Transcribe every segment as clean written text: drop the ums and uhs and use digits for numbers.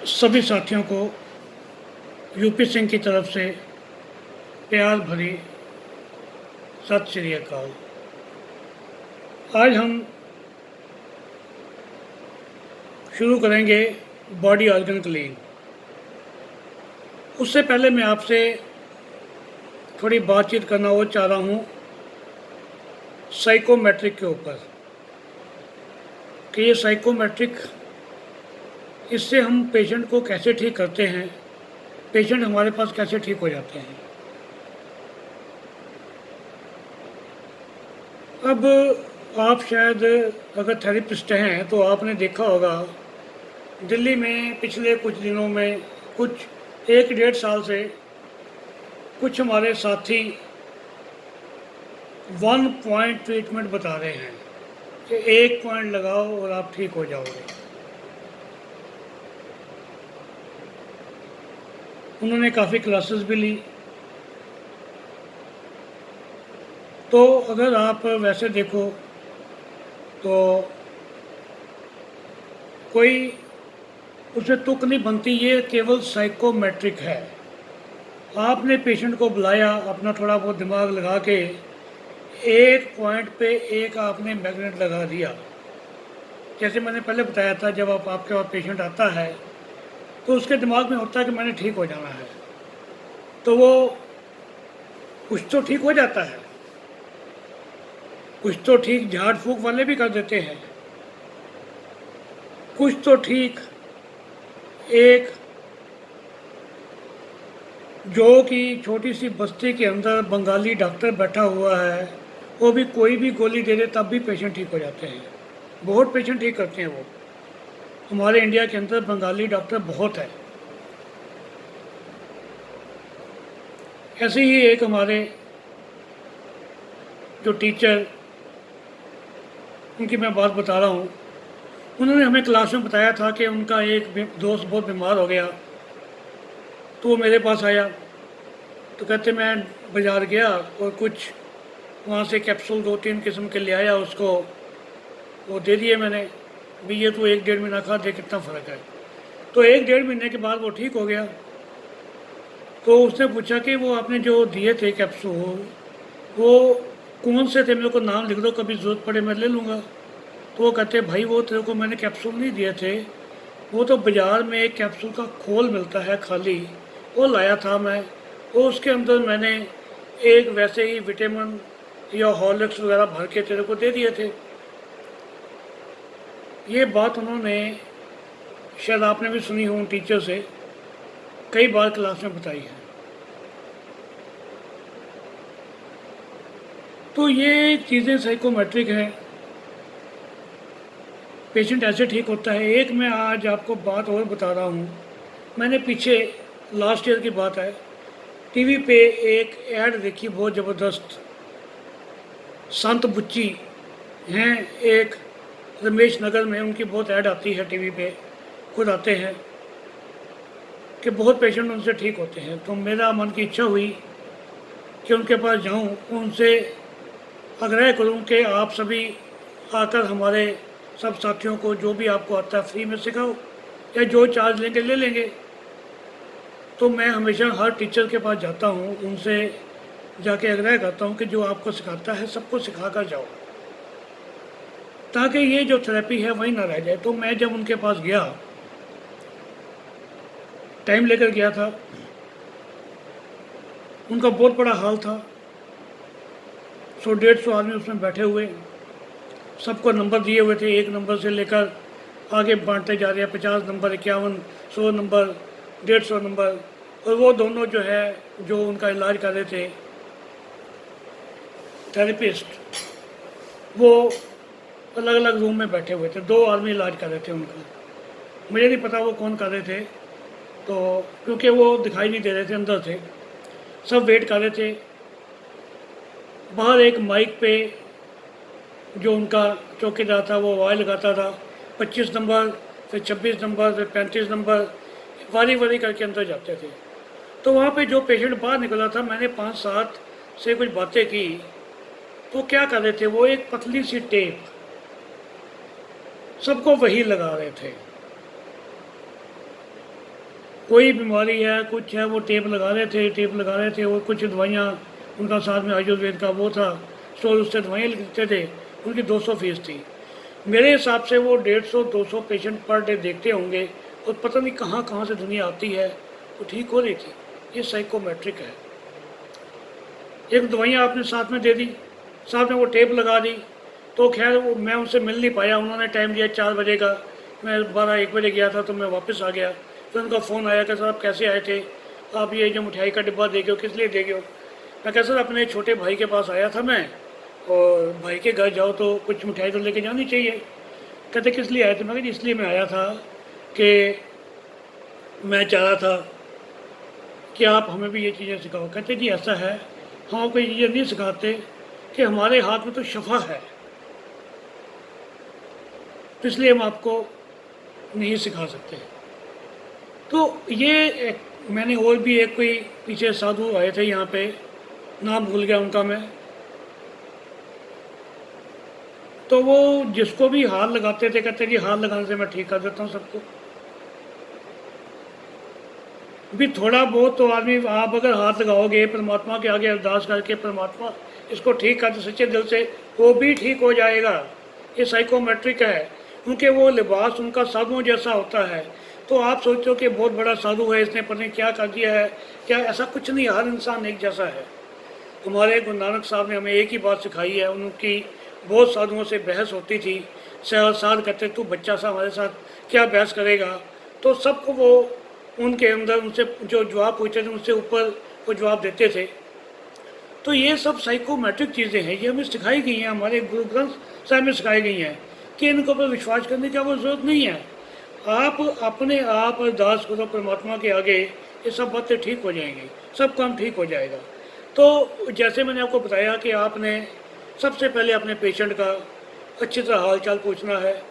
सभी साथियों को यूपी सिंह की तरफ से प्यार भरी सत श्री अकाल। आज हम शुरू करेंगे बॉडी ऑर्गन क्लीन। उससे पहले मैं आपसे थोड़ी बातचीत करना वो चाह रहा हूँ साइकोमेट्रिक के ऊपर कि ये साइकोमेट्रिक, इससे हम पेशेंट को कैसे ठीक करते हैं, पेशेंट हमारे पास कैसे ठीक हो जाते हैं। अब आप शायद अगर थेरेपिस्ट हैं तो आपने देखा होगा दिल्ली में पिछले कुछ दिनों में, कुछ 1 डेढ़ साल से कुछ हमारे साथी 1 पॉइंट ट्रीटमेंट बता रहे हैं कि 1 पॉइंट लगाओ और आप ठीक हो जाओगे। उन्होंने काफ़ी क्लासेस भी ली। तो अगर आप वैसे देखो तो कोई उसमें तुक नहीं बनती, ये केवल साइकोमेट्रिक है। आपने पेशेंट को बुलाया, अपना थोड़ा बहुत दिमाग लगा के 1 पॉइंट पे एक आपने मैग्नेट लगा दिया। जैसे मैंने पहले बताया था, जब आपके पास पेशेंट आता है तो उसके दिमाग में होता है कि मैंने ठीक हो जाना है, तो वो कुछ तो ठीक हो जाता है, कुछ तो ठीक झाड़ फूक वाले भी कर देते हैं, कुछ तो ठीक एक जो कि छोटी सी बस्ती के अंदर बंगाली डॉक्टर बैठा हुआ है, वो भी कोई भी गोली दे दे तब भी पेशेंट ठीक हो जाते हैं। बहुत पेशेंट ठीक करते हैं वो। हमारे इंडिया के अंदर बंगाली डॉक्टर बहुत है। ऐसे ही एक हमारे जो टीचर, उनकी मैं बात बता रहा हूँ, उन्होंने हमें क्लास में बताया था कि उनका एक दोस्त बहुत बीमार हो गया, तो वो मेरे पास आया। तो कहते मैं बाज़ार गया और कुछ वहाँ से कैप्सूल 2-3 किस्म के ले आया, उसको वो दे दिए मैंने, भी ये तो 1-1.5 महीना खा दे, कितना फ़र्क है। तो 1-1.5 महीने के बाद वो ठीक हो गया। तो उसने पूछा कि वो आपने जो दिए थे कैप्सूल, वो कौन से थे, मेरे को नाम लिख दो, कभी ज़रूरत पड़े मैं ले लूँगा। तो वो कहते भाई वो तेरे को मैंने कैप्सूल नहीं दिए थे, वो तो बाज़ार में एक कैप्सूल का खोल मिलता है खाली, वो लाया था मैं, वो उसके अंदर मैंने एक वैसे ही विटामिन या हॉर्लिक्स वगैरह भर के तेरे को दे दिए थे। ये बात उन्होंने, शायद आपने भी सुनी हो टीचर से, कई बार क्लास में बताई है। तो ये चीज़ें साइकोमेट्रिक हैं, पेशेंट ऐसे ठीक होता है। एक मैं आज आपको बात और बता रहा हूँ, मैंने पीछे लास्ट ईयर की बात है, टीवी पे एक ऐड देखी बहुत ज़बरदस्त। संत बुच्ची हैं एक, रमेश नगर में, उनकी बहुत ऐड आती है टीवी पे, खुद आते हैं कि बहुत पेशेंट उनसे ठीक होते हैं। तो मेरा मन की इच्छा हुई कि उनके पास जाऊं, उनसे आग्रह करूं कि आप सभी आकर हमारे सब साथियों को जो भी आपको आता है फ्री में सिखाओ, या जो चार्ज लेंगे ले लेंगे। तो मैं हमेशा हर टीचर के पास जाता हूँ, उनसे जाके आग्रह करता हूँ कि जो आपको सिखाता है सबको सिखा कर जाओ, ताकि ये जो थेरेपी है वही ना रह जाए। तो मैं जब उनके पास गया, टाइम लेकर गया था, उनका बहुत बड़ा हॉल था, 100-150 आदमी उसमें बैठे हुए, सबको नंबर दिए हुए थे, 1 नंबर से लेकर आगे बांटते जा रहे हैं, 50 नंबर, 51, 100 नंबर, 150 नंबर। और वो दोनों जो है, जो उनका इलाज कर रहे थे थेरेपिस्ट, वो अलग अलग रूम में बैठे हुए थे। 2 आदमी इलाज कर रहे थे उनका, मुझे नहीं पता वो कौन कर रहे थे, तो क्योंकि वो दिखाई नहीं दे रहे थे, अंदर थे, सब वेट कर रहे थे। बाहर एक माइक पे जो उनका चौकीदार था वो आवाज़ लगाता था, 25 नंबर, फिर 26 नंबर, फिर 35 नंबर, वारी वारी करके अंदर जाते थे। तो वहाँ पे जो पेशेंट बाहर निकला था, मैंने 5-7 से कुछ बातें की, तो क्या कर रहे थे, वो एक पतली सी टेप सबको वही लगा रहे थे। कोई बीमारी है कुछ है, वो टेप लगा रहे थे और कुछ दवाइयाँ उनका साथ में आयुर्वेद का वो था स्टोर, उससे दवाइयाँ लिखते थे। उनकी 200 फीस थी। मेरे हिसाब से वो 150-200 पेशेंट पर डे देखते होंगे और पता नहीं कहाँ कहाँ से दुनिया आती है वो ठीक हो रही थी। ये साइकोमेट्रिक है। एक दवाइयाँ आपने साथ में दे दी, साथ में वो टेप लगा दी, तो खैर वो मैं उनसे मिल नहीं पाया। उन्होंने टाइम दिया 4 बजे का, मैं 12-1 बजे गया था तो मैं वापस आ गया। फिर उनका फ़ोन आया कि सर आप कैसे आए थे, आप ये जो मिठाई का डिब्बा दे गए हो किस लिए दे गए हो। मैं कहा सर अपने छोटे भाई के पास आया था मैं, और भाई के घर जाओ तो कुछ मिठाई तो लेके जानी चाहिए। कहते किस लिए आए थे। मैं कहा जी इसलिए मैं आया था कि मैं चाह रहा था कि आप हमें भी ये चीज़ें सिखाओ। कहते जी ऐसा है, हम आपको ये चीज़ें नहीं सिखाते कि हमारे हाथ में तो शफा है, तो इसलिए हम आपको नहीं सिखा सकते। तो ये मैंने और भी एक कोई पीछे साधु आए थे यहाँ पे, नाम भूल गया उनका मैं, तो वो जिसको भी हाथ लगाते थे कहते जी हाथ लगाने से मैं ठीक कर देता हूँ सबको। भी थोड़ा बहुत तो आदमी, आप अगर हाथ लगाओगे परमात्मा के आगे अरदास करके परमात्मा इसको ठीक कर दे सच्चे दिल से, वो भी ठीक हो जाएगा। ये साइकोमेट्रिक है, क्योंकि वो लिबास उनका साधुओं जैसा होता है। तो आप सोचो कि बहुत बड़ा साधु है, इसने पता नहीं क्या कर दिया है, क्या ऐसा कुछ नहीं, हर इंसान एक जैसा है। हमारे गुरु नानक साहब ने हमें एक ही बात सिखाई है। उनकी बहुत साधुओं से बहस होती थी, साध कहते तू बच्चा सा हमारे साथ क्या बहस करेगा, तो सबको वो उनके अंदर उनसे जो जवाब पूछते थे उनसे ऊपर वो जवाब देते थे। तो ये सब साइकोमेट्रिक चीज़ें हैं, ये हमें सिखाई गई हैं, हमारे गुरु ग्रंथ साहब में सिखाई गई हैं कि इनके ऊपर विश्वास करने की आपको ज़रूरत नहीं है। आप अपने आप अरदास करो परमात्मा के आगे, ये सब बातें ठीक हो जाएंगी, सब काम ठीक हो जाएगा। तो जैसे मैंने आपको बताया कि आपने सबसे पहले अपने पेशेंट का अच्छी तरह हाल चाल पूछना है।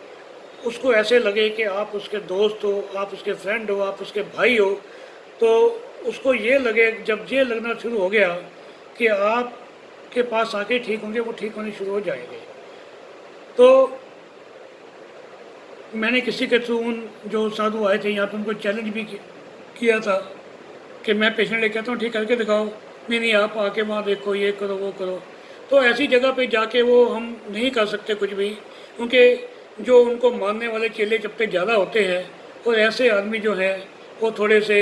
उसको ऐसे लगे कि आप उसके दोस्त हो, आप उसके फ्रेंड हो, आप उसके भाई हो, तो उसको ये लगे, जब ये लगना शुरू हो गया कि आप के पास आके ठीक होंगे, वो ठीक होने शुरू हो जाएंगे। तो मैंने किसी के थ्रू उन जो साधु आए थे यहाँ पर उनको चैलेंज भी किया था कि मैं पेशेंट लेके आता हूँ, ठीक करके दिखाओ। नहीं नहीं आप आके वहाँ देखो, ये करो वो करो। तो ऐसी जगह पे जाके वो हम नहीं कर सकते कुछ भी, क्योंकि जो उनको मानने वाले चेले चपटे ज़्यादा होते हैं, और ऐसे आदमी जो हैं वो थोड़े से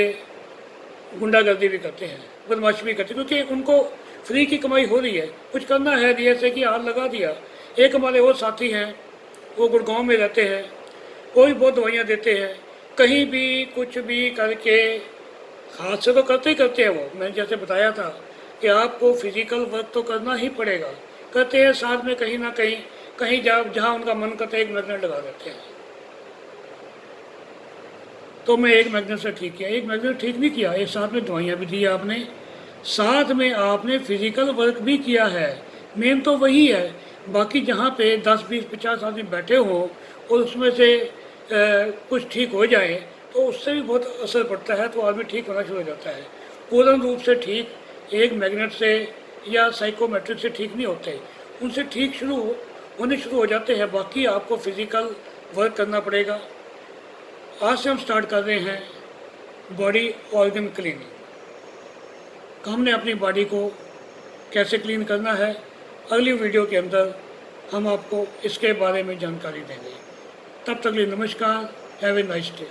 गुंडागर्दी भी करते हैं, बदमाशी भी करते हैं, क्योंकि उनको फ्री की कमाई हो रही है, कुछ करना है नहीं, ऐसे कि हाथ लगा दिया। एक हमारे और साथी हैं, वो गुड़गांव में रहते हैं, वो भी बहुत दवाइयाँ देते हैं, कहीं भी कुछ भी करके हाथ से तो करते ही करते हैं वो। मैंने जैसे बताया था कि आपको फिजिकल वर्क तो करना ही पड़ेगा, करते हैं साथ में कहीं ना कहीं, कहीं जहाँ उनका मन करता है एक मैग्नेट लगा देते हैं। तो मैं एक मैग्नेट से ठीक किया, एक मैग्नेट ठीक नहीं किया, एक साथ में दवाइयाँ भी दी आपने, साथ में आपने फिजिकल वर्क भी किया है। मेन तो वही है। बाकी जहाँ पे 10-20-50 आदमी बैठे हों और उसमें से कुछ ठीक हो जाए तो उससे भी बहुत असर पड़ता है, तो आदमी ठीक होना शुरू हो जाता है। पूर्ण रूप से ठीक एक मैग्नेट से या साइकोमेट्रिक से ठीक नहीं होते, उनसे ठीक होने शुरू हो जाते हैं। बाकी आपको फिजिकल वर्क करना पड़ेगा। आज से हम स्टार्ट कर रहे हैं बॉडी ऑर्गन क्लीनिंग। हमने अपनी बॉडी को कैसे क्लीन करना है, अगली वीडियो के अंदर हम आपको इसके बारे में जानकारी देंगे। तब तक के लिए नमस्कार, हैव ए नाइस डे।